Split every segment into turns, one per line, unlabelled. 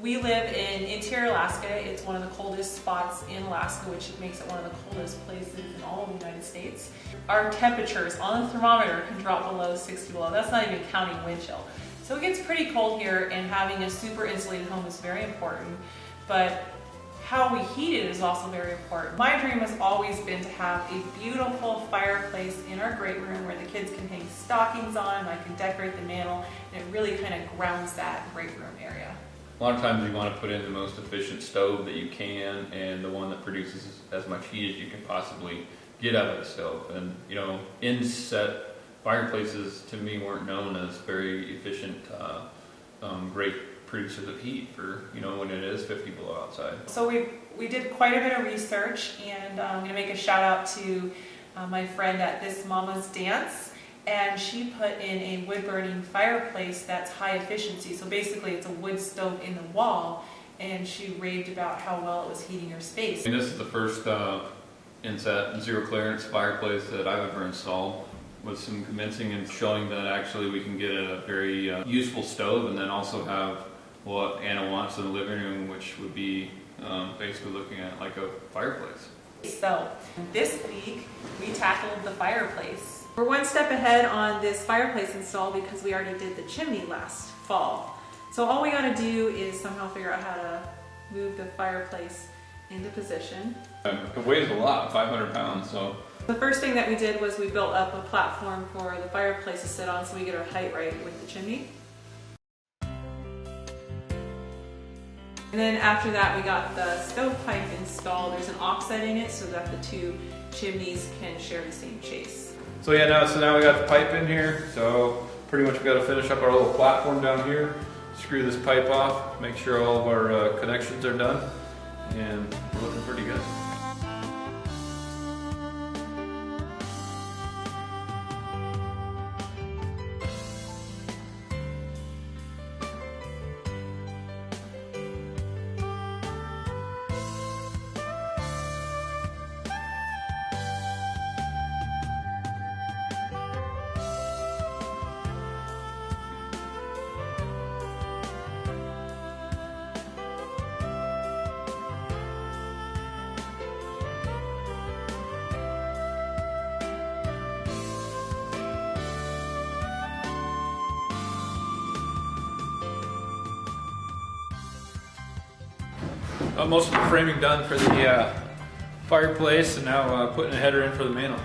We live in interior Alaska. It's one of the coldest spots in Alaska, which makes it one of the coldest places in all of the United States. Our temperatures on the thermometer can drop below 60 below. That's not even counting wind chill. So it gets pretty cold here, and having a super insulated home is very important. But how we heat it is also very important. My dream has always been to have a beautiful fireplace in our great room where the kids can hang stockings on, and I can decorate the mantle, and it really kind of grounds that great room area.
A lot of times you want to put in the most efficient stove that you can, and the one that produces as much heat as you can possibly get out of the stove. And you know, inset fireplaces to me weren't known as very efficient, great producers of heat for, you know, when it is 50 below outside.
So we did quite a bit of research, and I'm going to make a shout out to my friend at This Mama's Dance. And she put in a wood-burning fireplace that's high efficiency. So basically it's a wood stove in the wall, and she raved about how well it was heating her space.
And this is the first inset zero clearance fireplace that I've ever installed, with some convincing and showing that actually we can get a very useful stove, and then also have what Anna wants in the living room, which would be basically looking at like a fireplace.
So this week we tackled the fireplace. We're one step ahead on this fireplace install because we already did the chimney last fall. So all we got to do is somehow figure out how to move the fireplace into position.
It weighs a lot, 500 pounds. So
the first thing that we did was we built up a platform for the fireplace to sit on so we get our height right with the chimney. And then after that we got the stovepipe installed. There's an offset in it so that the two chimneys can share the same chase.
So yeah, now we got the pipe in here, so pretty much we got to finish up our little platform down here, screw this pipe off, make sure all of our connections are done, and we're looking pretty good. Most of the framing done for the fireplace, and now putting a header in for the mantle.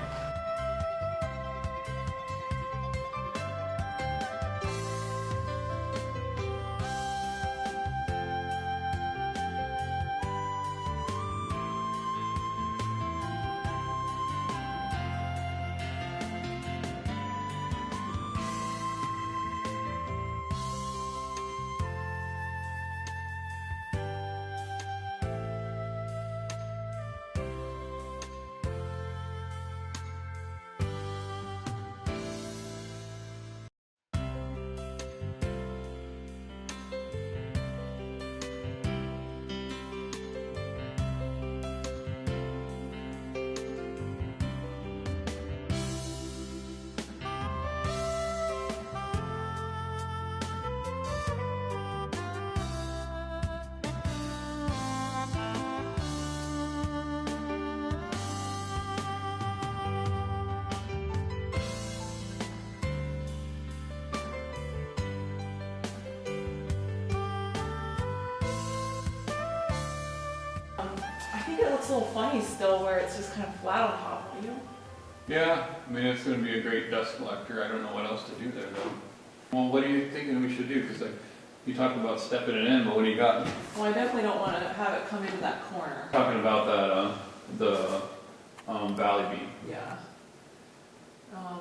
I think it looks a little funny still where it's just kind of flat on top of you.
yeah, I mean, it's going to be a great dust collector. I don't know what else to do there though. Well, what are you thinking we should do? Because like, you talked about stepping it in, but what do you got?
Well, I definitely don't want to have it come into that corner.
Talking about that, the valley beam.
Yeah.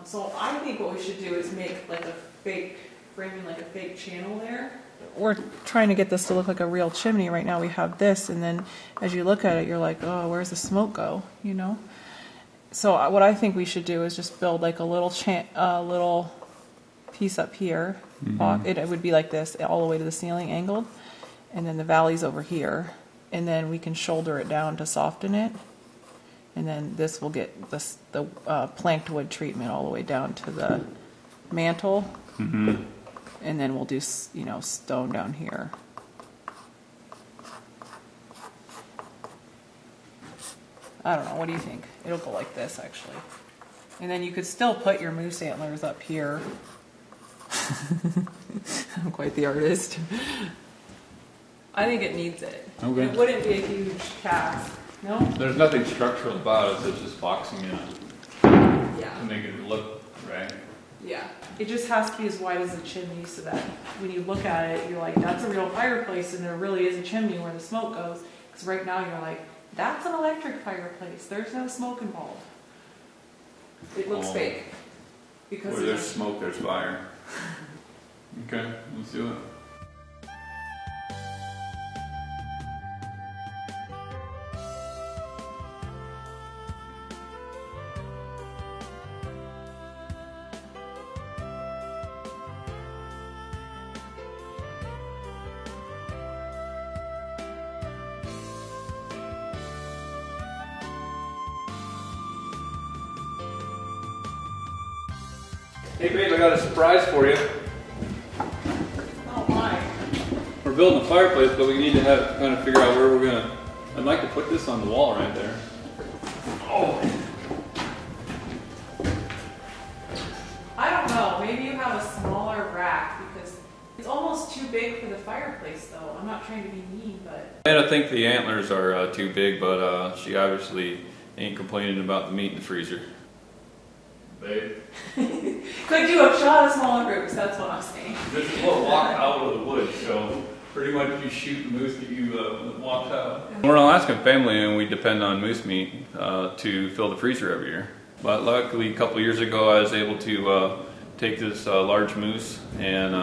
So I think what we should do is make like a fake, framing like a fake channel there. We're trying to get this to look like a real chimney. Right now we have this, and then as you look at it, you're like, oh, where's the smoke go? You know? So what I think we should do is just build like a little little piece up here. Mm-hmm. It would be like this, all the way to the ceiling, angled, and then the valley's over here, and then we can shoulder it down to soften it, and then this will get the planked wood treatment all the way down to the mantle. Mm-hmm. And then we'll do, you know, stone down here. I don't know, what do you think? It'll go like this, actually. And then you could still put your moose antlers up here. I'm quite the artist. I think it needs it.
Okay.
It wouldn't be a huge task. No?
There's nothing structural about it, it's just boxing in it
Yeah.
to make it look right.
Yeah. It just has to be as wide as a chimney so that when you look at it, you're like, that's a real fireplace and there really is a chimney where the smoke goes. Because right now you're like, that's an electric fireplace. There's no smoke involved. It looks fake. Because
Where there's smoke, there's fire. Okay, let's do it.
Hey babe, I got a surprise for you.
Oh my.
We're building a fireplace, but we need to kind of figure out where we're gonna. I'd like to put this on the wall right there. Oh.
I don't know. Maybe you have a smaller rack because it's almost too big for the fireplace though. I'm not trying to be mean, but.
I don't think the antlers are too big, but she obviously ain't complaining about the meat in the freezer. Babe.
Could you have shot a smaller groups? That's what I'm saying.
This is what walked out of the woods, so pretty much you shoot the moose that you walked out. We're an Alaskan family and we depend on moose meat to fill the freezer every year. But luckily a couple years ago I was able to take this large moose and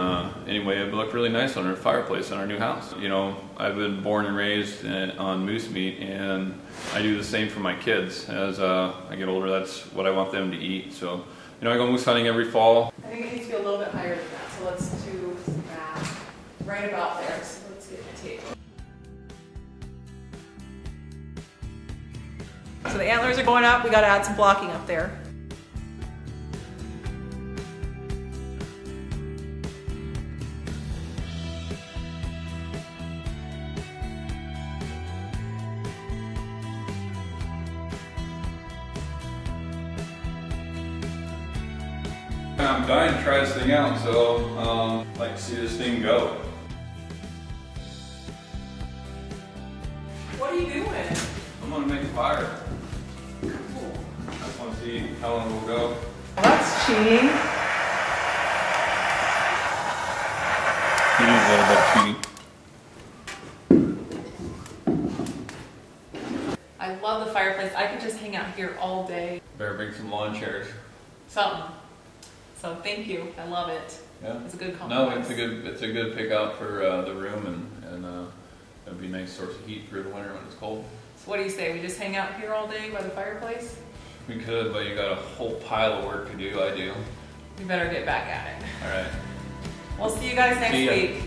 anyway it looked really nice on our fireplace in our new house. You know, I've been born and raised on moose meat and I do the same for my kids. As I get older, that's what I want them to eat. So, you know, I go moose hunting every fall.
I think it needs to be a little bit higher than that. So let's do that right about there. So let's get the table. So the antlers are going up. We got to add some blocking up there.
I'm dying to try this thing out, so I'd like to see this thing go.
What are you doing?
I'm gonna make a fire.
Cool.
I just want to see how long it will go.
That's cheating.
It is a little bit cheating.
I love the fireplace. I could just hang out here all day.
Better bring some lawn chairs.
Something. So thank you. I love it.
Yeah.
It's a good
No,
compromise.
it's a good pick out for the room and it'll be a nice source of heat through the winter when it's cold.
So what do you say? We just hang out here all day by the fireplace?
We could, but you got a whole pile of work to do. I do.
We better get back at it.
All right.
We'll see you guys next
See ya.
week.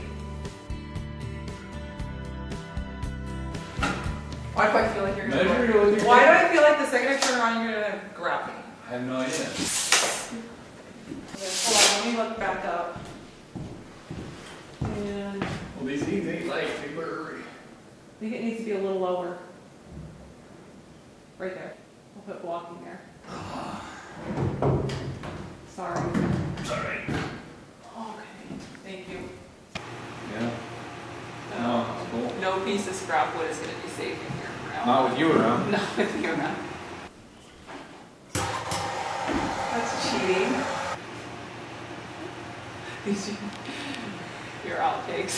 Why do I feel like you're gonna
Measure
go?
it with your
Why do
hand.
I feel like the second I turn around you're gonna grab me?
I have no idea.
Okay, hold on, let me look back up. And I
Well, these things ain't light. They better hurry.
think it needs to be a little lower. Right there. I'll put blocking there. Sorry.
It's all right.
Okay, thank you.
Yeah. No, it's cool.
No piece of scrap wood is going to be safe in here for now.
Not with you around.
Not with you around. That's cheating. These are your outtakes.